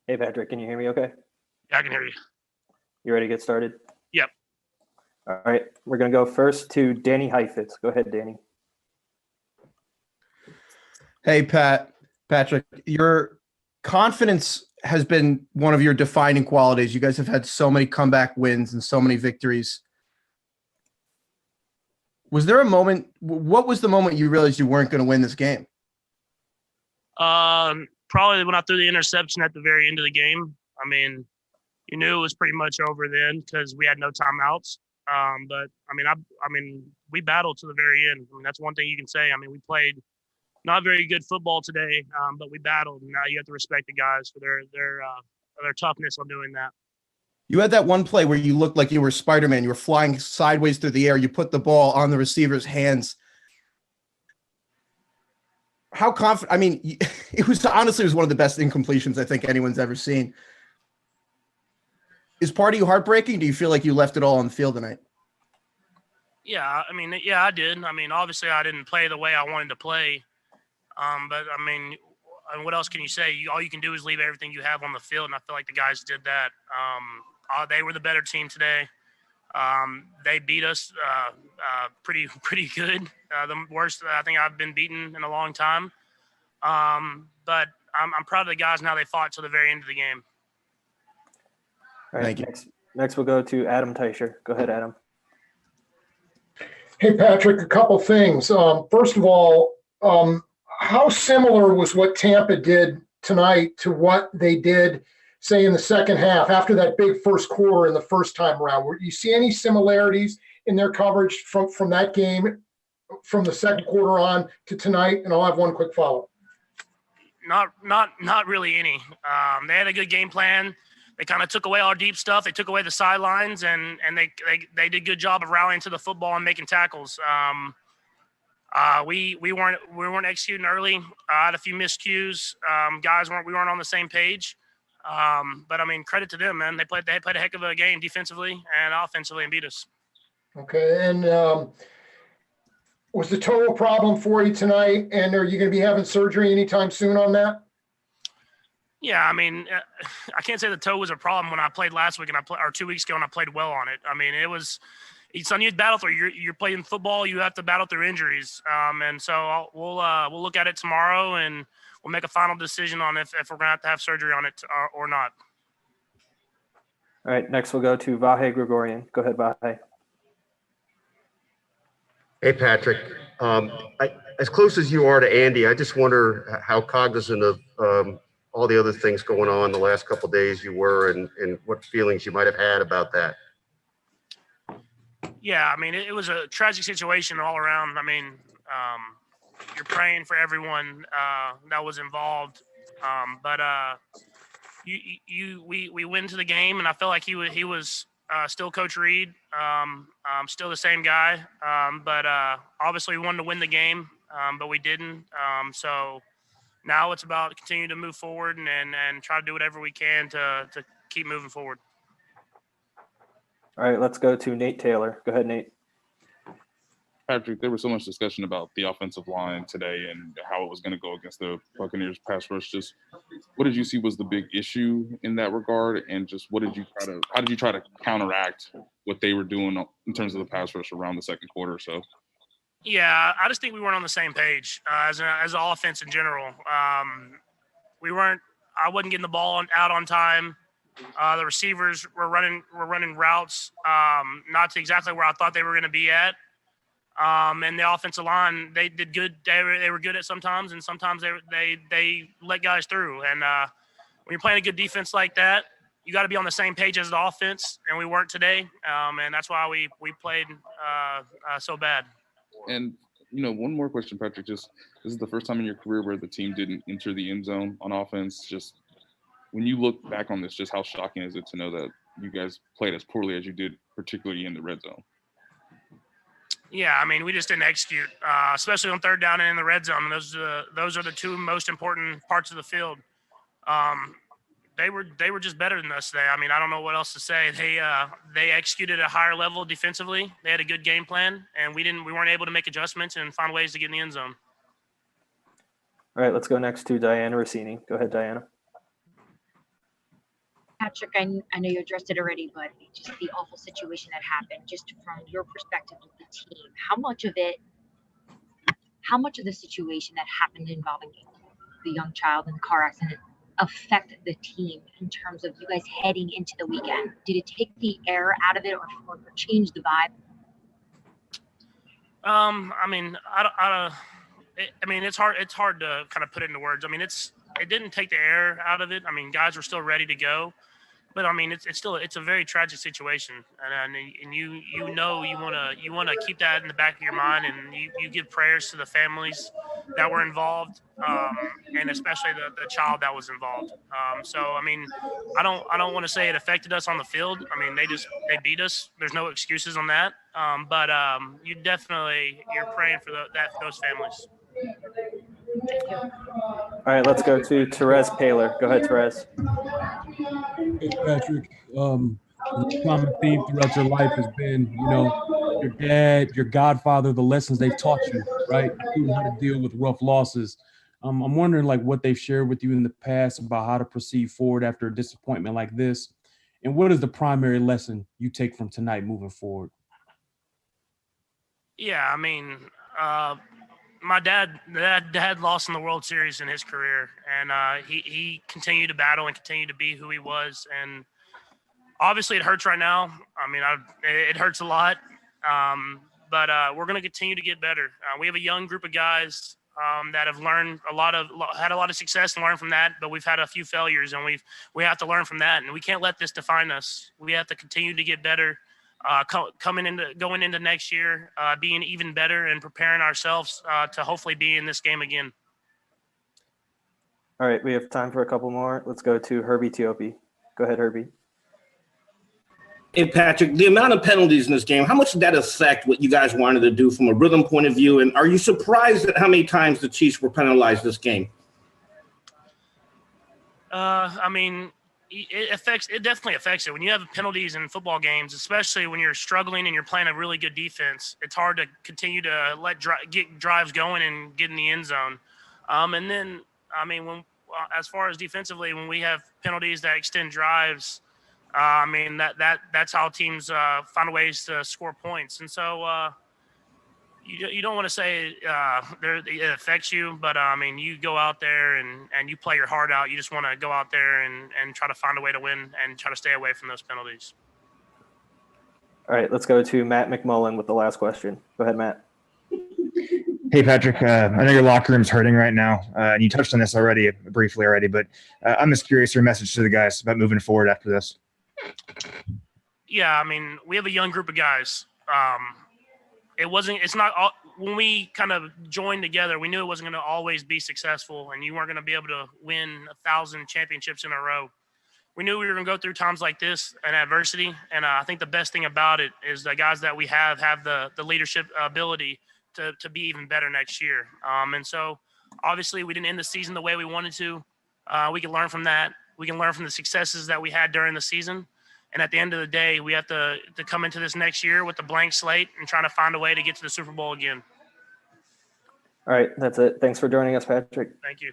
Hey, Patrick, can you hear me okay? Yeah, I can hear you. You ready to get started? Yep. All right. We're going to go first to Danny Heifetz. Go ahead, Danny. Hey, Patrick, your confidence has been one of your defining qualities. You guys have had so many comeback wins and so many victories. Was there a moment? What was the moment you realized you weren't going to win this game? Probably when I threw the interception at the very end of the game. I mean, you knew it was pretty much over then because we had no timeouts. But we battled to the very end. I mean, that's one thing you can say. I mean, we played not very good football today, but we battled. And now you have to respect the guys for their toughness on doing that. You had that one play where you looked like you were Spider-Man. You were flying sideways through the air. You put the ball on the receiver's hands. How confident? I mean, it was one of the best incompletions I think anyone's ever seen. Is part of you heartbreaking? Do you feel like you left it all on the field tonight? Yeah, I did. I mean, obviously, I didn't play the way I wanted to play. But I mean, what else can you say? All you can do is leave everything you have on the field, and I feel like the guys did that. They were the better team today. They beat us pretty good. The worst I think I've been beaten in a long time. But I'm proud of the guys and how they fought to the very end of the game. All right. Next we'll go to Adam Teicher. Go ahead, Adam. Hey, Patrick, a couple things. First of all, how similar was what Tampa did tonight to what they did, say, in the second half after that big first quarter in the first time around? You see any similarities in their coverage from that game, from the second quarter on to tonight? And I'll have one quick follow-up. Not really any. They had a good game plan. They kind of took away our deep stuff. They took away the sidelines, and they did a good job of rallying to the football and making tackles. We weren't executing early. I had a few miscues. We weren't on the same page. But I mean, credit to them, man. They played a heck of a game defensively and offensively and beat us. Okay, and was the toe a problem for you tonight? And are you going to be having surgery anytime soon on that? Yeah, I mean, I can't say the toe was a problem when I played last week or 2 weeks ago, and I played well on it. I mean, it's something you battle through. You're playing football, you have to battle through injuries. And so we'll look at it tomorrow, and we'll make a final decision on if we're going to have surgery on it or not. All right, next we'll go to Vahe Gregorian. Go ahead, Vahe. Hey, Patrick. As close as you are to Andy, I just wonder how cognizant of all the other things going on the last couple of days you were, and what feelings you might have had about that. Yeah, I mean, it was a tragic situation all around. I mean, you're praying for everyone that was involved, but we went into the game, and I felt like he was still Coach Reed, still the same guy, but obviously we wanted to win the game, but we didn't. So now it's about continuing to move forward and try to do whatever we can to keep moving forward. All right, let's go to Nate Taylor. Go ahead, Nate. Patrick, there was so much discussion about the offensive line today and how it was going to go against the Buccaneers pass rush. Just what did you see was the big issue in that regard, and just how did you try to counteract what they were doing in terms of the pass rush around the second quarter or so? Yeah, I just think we weren't on the same page as an offense in general. I wasn't getting the ball out on time. The receivers were running routes not to exactly where I thought they were going to be at. And the offensive line, they did good. They were good at sometimes, and sometimes they let guys through. And when you're playing a good defense like that, you got to be on the same page as the offense, and we weren't today. And that's why we played so bad. And one more question, Patrick. Just this is the first time in your career where the team didn't enter the end zone on offense. Just when you look back on this, just how shocking is it to know that you guys played as poorly as you did, particularly in the red zone? Yeah, I mean, we just didn't execute, especially on third down and in the red zone. Those are the two most important parts of the field. They were just better than us today. I mean, I don't know what else to say. They executed at a higher level defensively. They had a good game plan, and we weren't able to make adjustments and find ways to get in the end zone. All right, let's go next to Diana Rossini. Go ahead, Diana. Patrick, I know you addressed it already, but just the awful situation that happened, just from your perspective of the team, how much of the situation that happened involving the young child in the car accident affect the team in terms of you guys heading into the weekend? Did it take the air out of it or change the vibe? I mean, I mean, it's hard. It's hard to kind of put it into words. I mean, it didn't take the air out of it. I mean, guys were still ready to go, but I mean, it's still a very tragic situation, and you wanna keep that in the back of your mind, and you give prayers to the families that were involved, and especially the child that was involved. So I mean, I don't want to say it affected us on the field. I mean, they beat us. There's no excuses on that. But you're praying for those families. All right, let's go to Therese Paler. Go ahead, Therese. Hey, Patrick, the common theme throughout your life has been, your dad, your godfather, the lessons they've taught you, right? Including how to deal with rough losses. I'm wondering, like, what they've shared with you in the past about how to proceed forward after a disappointment like this. And what is the primary lesson you take from tonight moving forward? Yeah, I mean, my dad lost in the World Series in his career, and he continued to battle and continued to be who he was. And obviously, it hurts right now. I mean, it hurts a lot, but we're going to continue to get better. We have a young group of guys that have learned had a lot of success and learned from that. But we've had a few failures, and we have to learn from that. And we can't let this define us. We have to continue to get better. Going into next year, being even better and preparing ourselves to hopefully be in this game again. All right, we have time for a couple more. Let's go to Herbie Teope. Go ahead, Herbie. Hey, Patrick, the amount of penalties in this game, how much did that affect what you guys wanted to do from a rhythm point of view? And are you surprised at how many times the Chiefs were penalized this game? I mean, it definitely affects it. When you have penalties in football games, especially when you're struggling and you're playing a really good defense, it's hard to continue to get drives going and get in the end zone. And then, I mean, as far as defensively, when we have penalties that extend drives, I mean, that's how teams find ways to score points. And so you don't want to say it affects you, but I mean, you go out there and you play your heart out. You just want to go out there and try to find a way to win and try to stay away from those penalties. All right, let's go to Matt McMullen with the last question. Go ahead, Matt. Hey, Patrick, I know your locker room's hurting right now, and you touched on this briefly already, but I'm just curious your message to the guys about moving forward after this. Yeah, I mean, we have a young group of guys. When we kind of joined together, we knew it wasn't going to always be successful, and you weren't going to be able to win 1,000 championships in a row. We knew we were going to go through times like this and adversity, and I think the best thing about it is the guys that we have the leadership ability to be even better next year. And so, obviously, we didn't end the season the way we wanted to. We can learn from that. We can learn from the successes that we had during the season. And at the end of the day, we have to come into this next year with a blank slate and trying to find a way to get to the Super Bowl again. All right, that's it. Thanks for joining us, Patrick. Thank you.